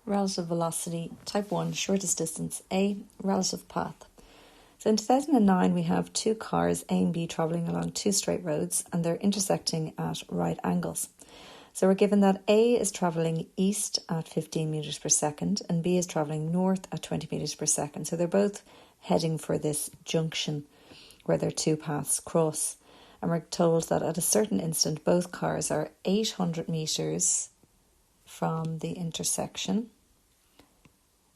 relative velocity, type 1, shortest distance, A, relative path. So in 2009, we have two cars, A and B, travelling along two straight roads, and they're intersecting at right angles. So we're given that A is travelling east at 15 metres per second and B is travelling north at 20 metres per second. So they're both heading for this junction where their two paths cross. And we're told that at a certain instant, both cars are 800 metres from the intersection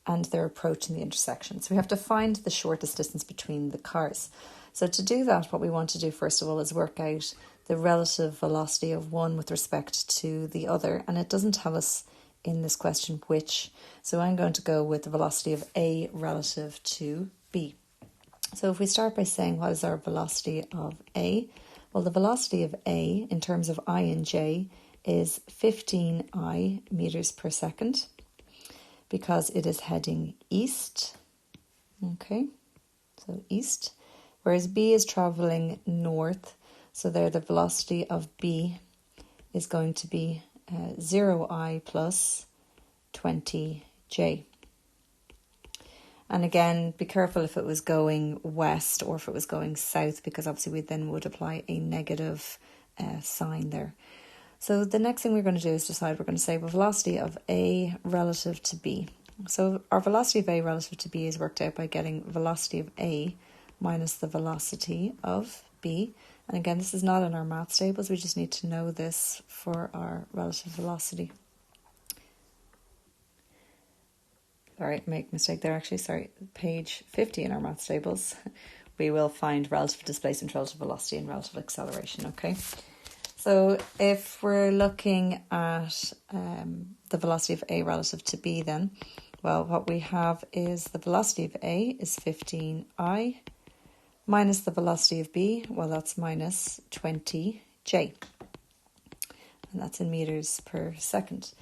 and they're approaching the intersection. So we have to find the shortest distance between the cars. So to do that, what we want to do first of all is work out the relative velocity of one with respect to the other. And it doesn't tell us in this question which. So I'm going to go with the velocity of A relative to B. So if we start by saying what is our velocity of A? Well, the velocity of A in terms of I and J is 15 metres per second because it is heading east. Okay, so east. Whereas B is travelling north. So there the velocity of B is going to be 0I plus 20J. And again, be careful if it was going west or if it was going south, because obviously we then would apply a negative sign there. So the next thing we're going to do is decide, we're going to say the velocity of A relative to B. So our velocity of A relative to B is worked out by getting velocity of A minus the velocity of B. And again, this is not in our maths tables, we just need to know this for our relative velocity. Sorry, make a mistake there actually, sorry, page 50 in our maths tables. We will find relative displacement, relative velocity and relative acceleration, okay? So if we're looking at the velocity of A relative to B then, well, what we have is the velocity of A is 15I minus the velocity of B, well, that's minus 20J. And that's in metres per second.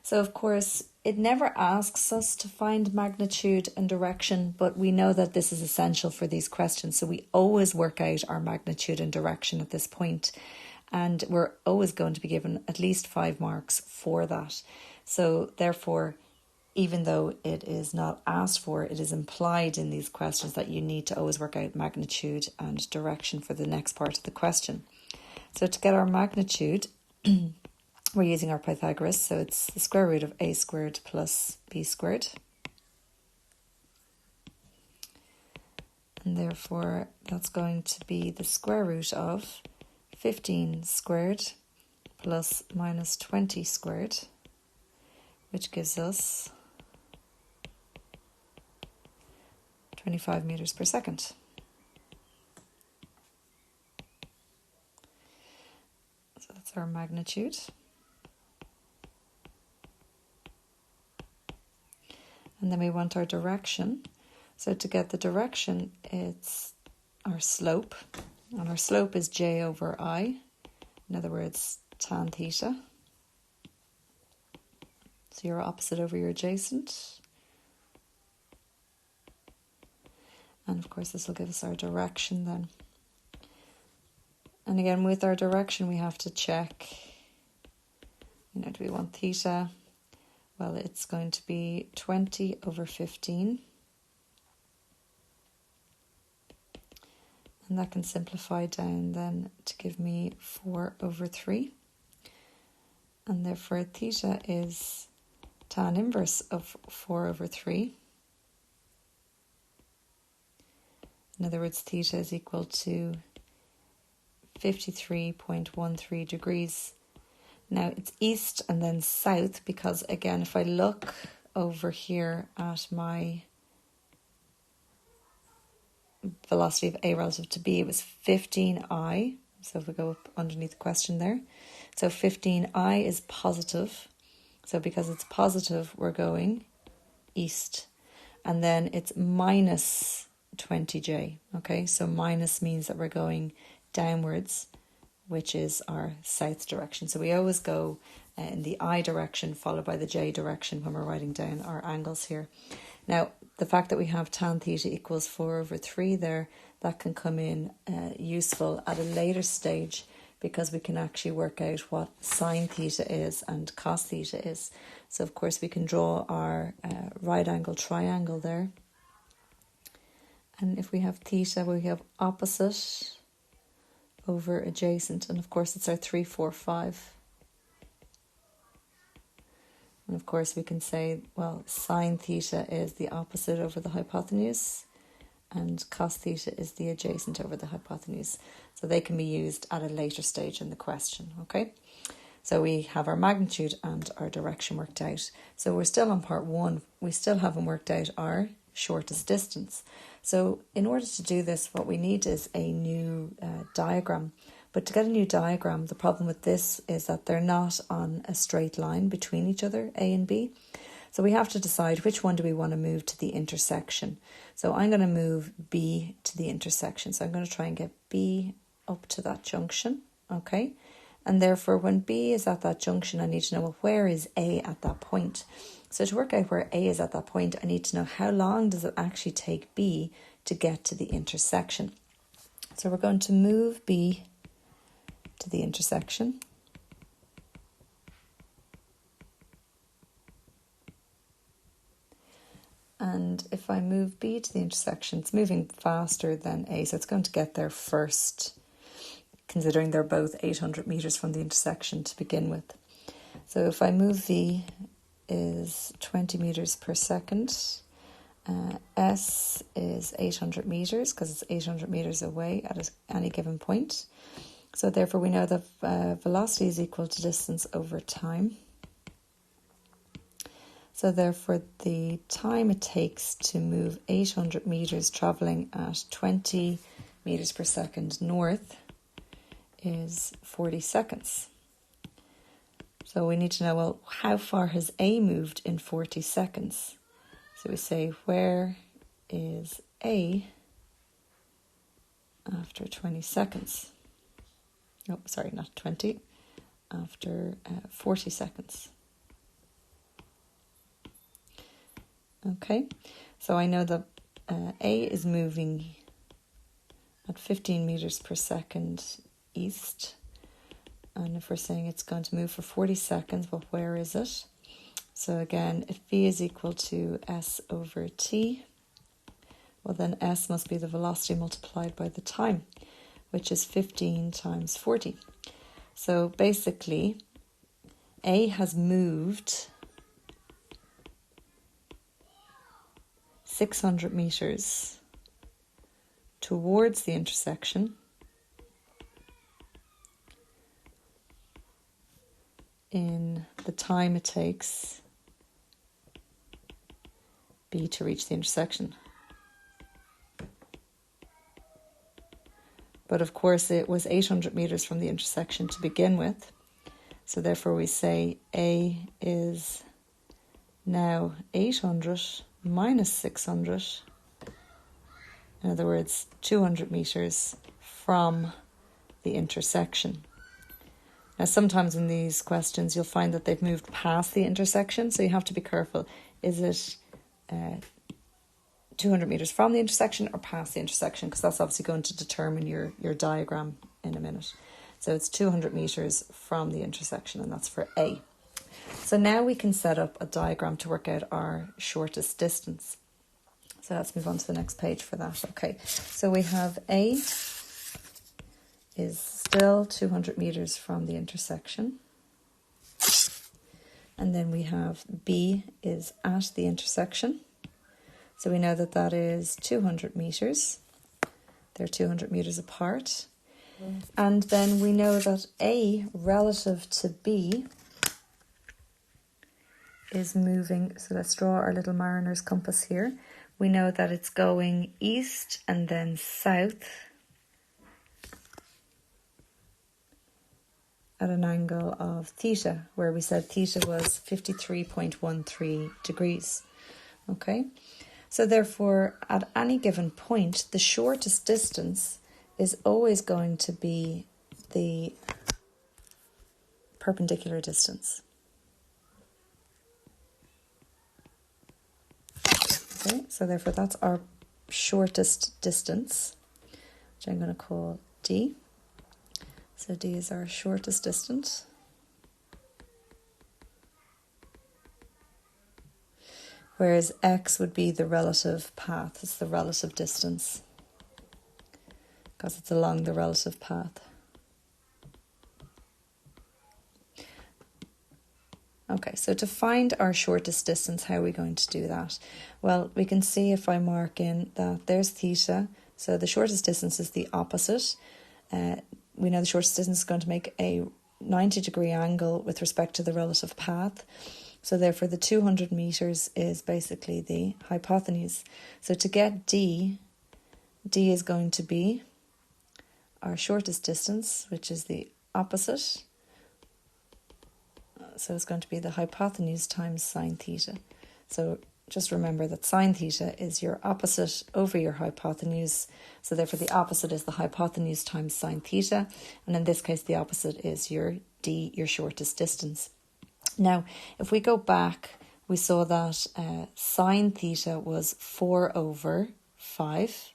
So, of course, it never asks us to find magnitude and direction, but we know that this is essential for these questions. So we always work out our magnitude and direction at this point. And we're always going to be given at least 5 marks for that. So therefore, even though it is not asked for, it is implied in these questions that you need to always work out magnitude and direction for the next part of the question. So to get our magnitude, we're using our Pythagoras, so it's the square root of A squared plus B squared. And therefore, that's going to be the square root of 15 squared plus minus 20 squared, which gives us 25 metres per second. So that's our magnitude. And then we want our direction. So to get the direction, it's our slope. And our slope is J over I. In other words, tan theta. So your opposite over your adjacent. And of course, this will give us our direction then. And again, with our direction, we have to check, do we want theta? Well, it's going to be 20 over 15. And that can simplify down then to give me 4 over 3. And therefore, theta is tan inverse of 4 over 3. In other words, theta is equal to 53.13 degrees. Now it's east and then south because, again, if I look over here at my velocity of A relative to B, it was 15I. So if we go up underneath the question there. So 15I is positive. So because it's positive, we're going east. And then it's minus 20J. Okay, so minus means that we're going downwards, which is our south direction. So we always go in the I direction followed by the J direction when we're writing down our angles here. Now, the fact that we have tan theta equals 4 over 3 there, that can come in useful at a later stage because we can actually work out what sine theta is and cos theta is. So of course we can draw our right angle triangle there. And if we have theta, we have opposite over adjacent. And of course it's our 3, 4, 5. And of course we can say, well, sine theta is the opposite over the hypotenuse and cos theta is the adjacent over the hypotenuse. So they can be used at a later stage in the question, okay? So we have our magnitude and our direction worked out. So we're still on part 1. We still haven't worked out our shortest distance. So in order to do this, what we need is a new diagram. But to get a new diagram, the problem with this is that they're not on a straight line between each other, A and B. So we have to decide which one do we want to move to the intersection. So I'm going to move B to the intersection. So I'm going to try and get B up to that junction, okay? And therefore, when B is at that junction, I need to know, well, where is A at that point? So to work out where A is at that point, I need to know how long does it actually take B to get to the intersection. So we're going to move B to the intersection. And if I move B to the intersection, it's moving faster than A, so it's going to get there first, considering they're both 800 metres from the intersection to begin with. So if I move V is 20 metres per second, S is 800 metres because it's 800 metres away at any given point. So therefore we know that velocity is equal to distance over time. So therefore the time it takes to move 800 metres travelling at 20 metres per second north is 40 seconds. So we need to know, well, how far has A moved in 40 seconds? So we say, where is A after 20 seconds? Oh, sorry, not 20, after 40 seconds. Okay, so I know that A is moving at 15 metres per second east. And if we're saying it's going to move for 40 seconds, well, where is it? So again, if V is equal to S over T, well then S must be the velocity multiplied by the time, which is 15 times 40. So basically, A has moved 600 metres towards the intersection in the time it takes B to reach the intersection. But of course it was 800 metres from the intersection to begin with. So therefore we say A is now 800 minus 600. In other words, 200 metres from the intersection. Now sometimes in these questions you'll find that they've moved past the intersection, so you have to be careful. Is it 200 metres from the intersection or past the intersection? Because that's obviously going to determine your diagram in a minute. So it's 200 metres from the intersection, and that's for A. So now we can set up a diagram to work out our shortest distance. So let's move on to the next page for that. Okay, so we have A is still 200 metres from the intersection. And then we have B is at the intersection. So we know that that is 200 metres. They're 200 metres apart. And then we know that A relative to B is moving. So let's draw our little mariner's compass here. We know that it's going east and then south at an angle of theta, where we said theta was 53.13 degrees. Okay, so therefore at any given point, the shortest distance is always going to be the perpendicular distance. Okay, so therefore that's our shortest distance, which I'm going to call D. So D is our shortest distance. Whereas X would be the relative path. It's the relative distance because it's along the relative path. Okay, so to find our shortest distance, how are we going to do that? Well, we can see if I mark in that there's theta. So the shortest distance is the opposite. We know the shortest distance is going to make a 90-degree angle with respect to the relative path. So therefore the 200 meters is basically the hypotenuse. So to get D is going to be our shortest distance, which is the opposite. So it's going to be the hypotenuse times sine theta. So just remember that sine theta is your opposite over your hypotenuse. So therefore the opposite is the hypotenuse times sine theta. And in this case, the opposite is your D, your shortest distance. Now, if we go back, we saw that sine theta was 4 over 5.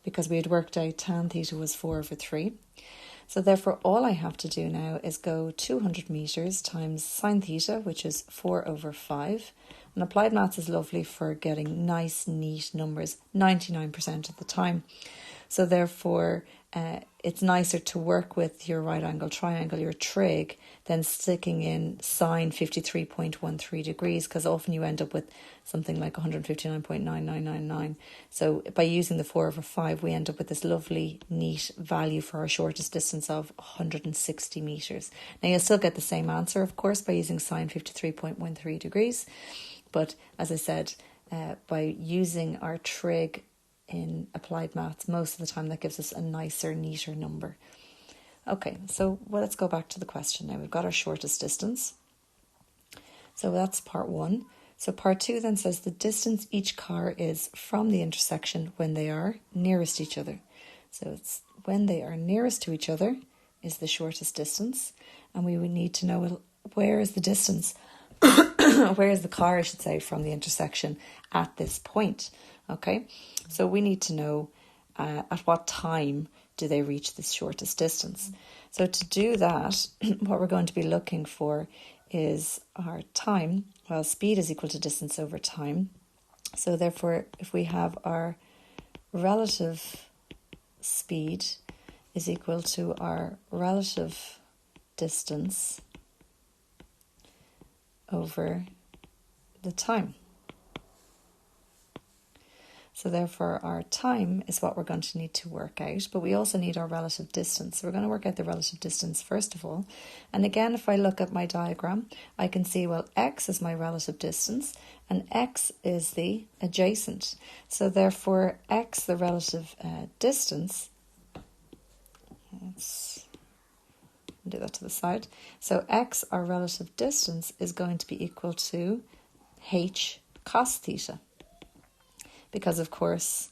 Because we had worked out tan theta was 4 over 3. So therefore, all I have to do now is go 200 meters times sine theta, which is 4 over 5. And applied maths is lovely for getting nice, neat numbers 99% of the time. So therefore, it's nicer to work with your right angle triangle, your trig, than sticking in sine 53.13 degrees, because often you end up with something like 159.9999. So by using the 4 over 5, we end up with this lovely, neat value for our shortest distance of 160 meters. Now, you'll still get the same answer, of course, by using sine 53.13 degrees. But as I said, by using our trig in applied maths, most of the time that gives us a nicer, neater number. Okay, so let's go back to the question now. We've got our shortest distance. So that's part 1. So part 2 then says the distance each car is from the intersection when they are nearest each other. So it's when they are nearest to each other is the shortest distance. And we would need to know, well, where is the distance? Where is the car, I should say, from the intersection at this point? Okay, so we need to know at what time do they reach this shortest distance. So to do that, what we're going to be looking for is our time. Well, speed is equal to distance over time. So therefore, if we have our relative speed is equal to our relative distance over the time. So therefore our time is what we're going to need to work out, but we also need our relative distance. So we're going to work out the relative distance first of all. And again, if I look at my diagram, I can see, well, x is my relative distance and x is the adjacent. So therefore x, the relative distance, let's do that to the side. So x, our relative distance, is going to be equal to h cos theta. Because, of course,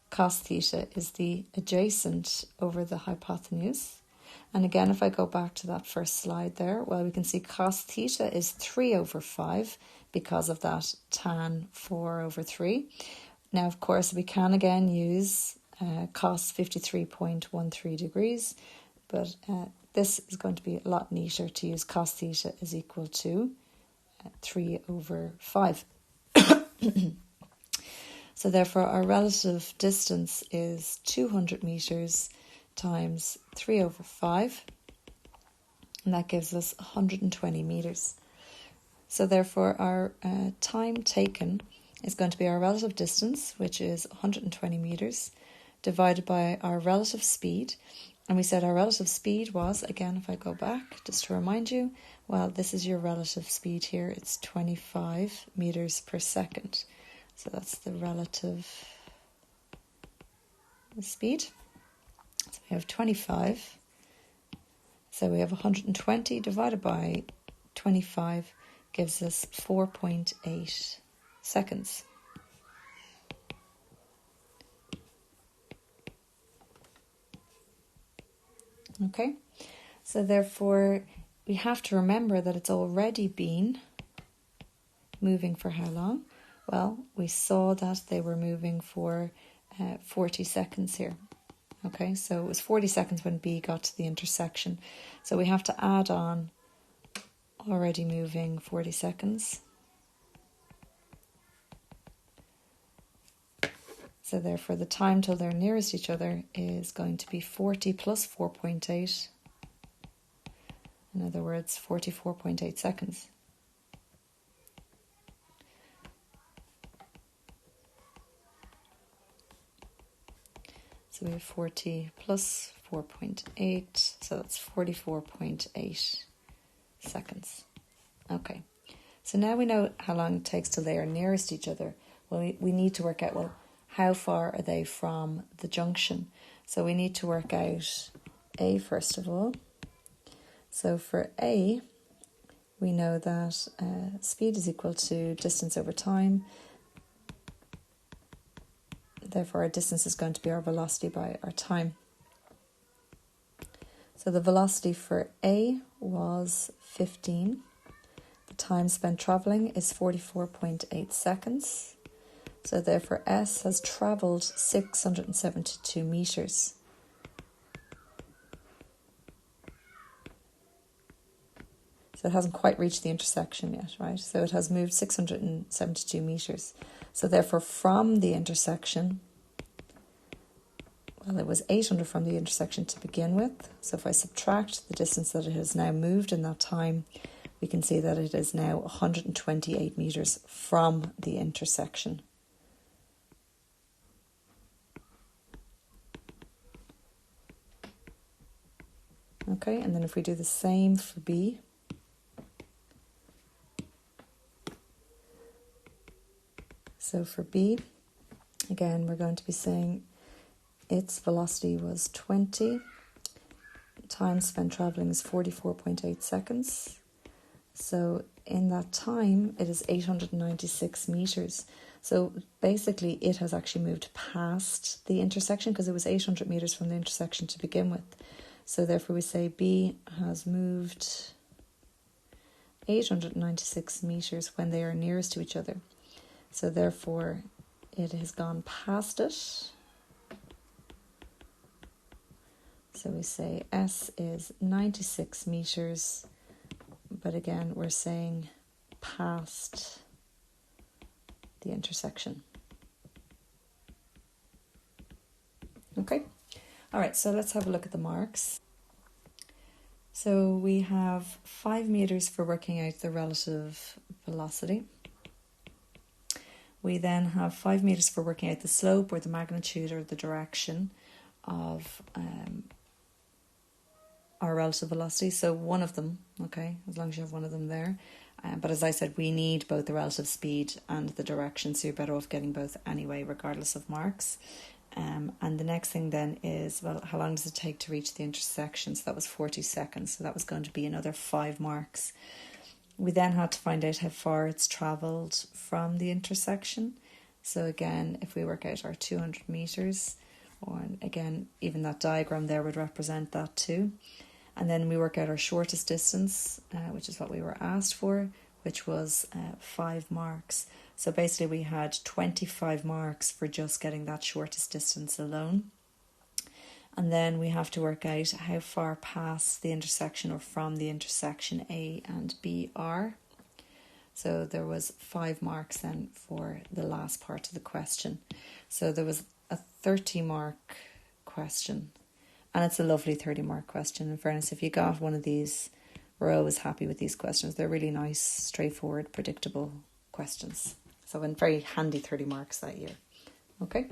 cos theta is the adjacent over the hypotenuse. And again, if I go back to that first slide there, well, we can see cos theta is 3 over 5 because of that tan 4 over 3. Now, of course, we can again use cos 53.13 degrees, but this is going to be a lot neater to use cos theta is equal to 3 over 5. So therefore our relative distance is 200 meters times 3 over 5, and that gives us 120 meters. So therefore our time taken is going to be our relative distance, which is 120 meters, divided by our relative speed. And we said our relative speed was, again, if I go back, just to remind you, well, this is your relative speed here. It's 25 meters per second. So that's the relative speed. So we have 25. So we have 120 divided by 25 gives us 4.8 seconds. Okay, so therefore we have to remember that it's already been moving for how long? Well, we saw that they were moving for 40 seconds here. Okay, so it was 40 seconds when B got to the intersection. So we have to add on already moving 40 seconds. So therefore the time till they're nearest each other is going to be 40 plus 4.8. In other words, 44.8 seconds. So we have 40 plus 4.8, so that's 44.8 seconds. Okay, so now we know how long it takes till they are nearest each other. Well, we need to work out, well, how far are they from the junction? So we need to work out A first of all. So for A, we know that speed is equal to distance over time. Therefore, our distance is going to be our velocity by our time. So the velocity for A was 15. The time spent travelling is 44.8 seconds. So therefore, S has travelled 672 metres. So it hasn't quite reached the intersection yet, right? So it has moved 672 metres. So therefore, from the intersection, well, it was 800 from the intersection to begin with. So if I subtract the distance that it has now moved in that time, we can see that it is now 128 metres from the intersection. Okay, and then if we do the same for B, so for B, again, we're going to be saying its velocity was 20. Time spent travelling is 44.8 seconds. So in that time, it is 896 metres. So basically, it has actually moved past the intersection because it was 800 metres from the intersection to begin with. So therefore, we say B has moved 896 metres when they are nearest to each other. So therefore, it has gone past it. So we say S is 96 metres, but again, we're saying past the intersection. Okay, all right, so let's have a look at the marks. So we have 5 metres for working out the relative velocity. We then have 5 metres for working out the slope or the magnitude or the direction of our relative velocity. So one of them, okay, as long as you have one of them there. But as I said, we need both the relative speed and the direction, so you're better off getting both anyway, regardless of marks. And the next thing then is, well, how long does it take to reach the intersection? So that was 40 seconds, so that was going to be another 5 marks. We then had to find out how far it's travelled from the intersection. So again, if we work out our 200 metres, or again, even that diagram there would represent that too. And then we work out our shortest distance, which is what we were asked for, which was 5 marks. So basically we had 25 marks for just getting that shortest distance alone. And then we have to work out how far past the intersection or from the intersection A and B are. So there was 5 marks then for the last part of the question. So there was a 30-mark question. And it's a lovely 30-mark question. In fairness, if you got one of these, we're always happy with these questions. They're really nice, straightforward, predictable questions. So, and very handy 30 marks that year. Okay.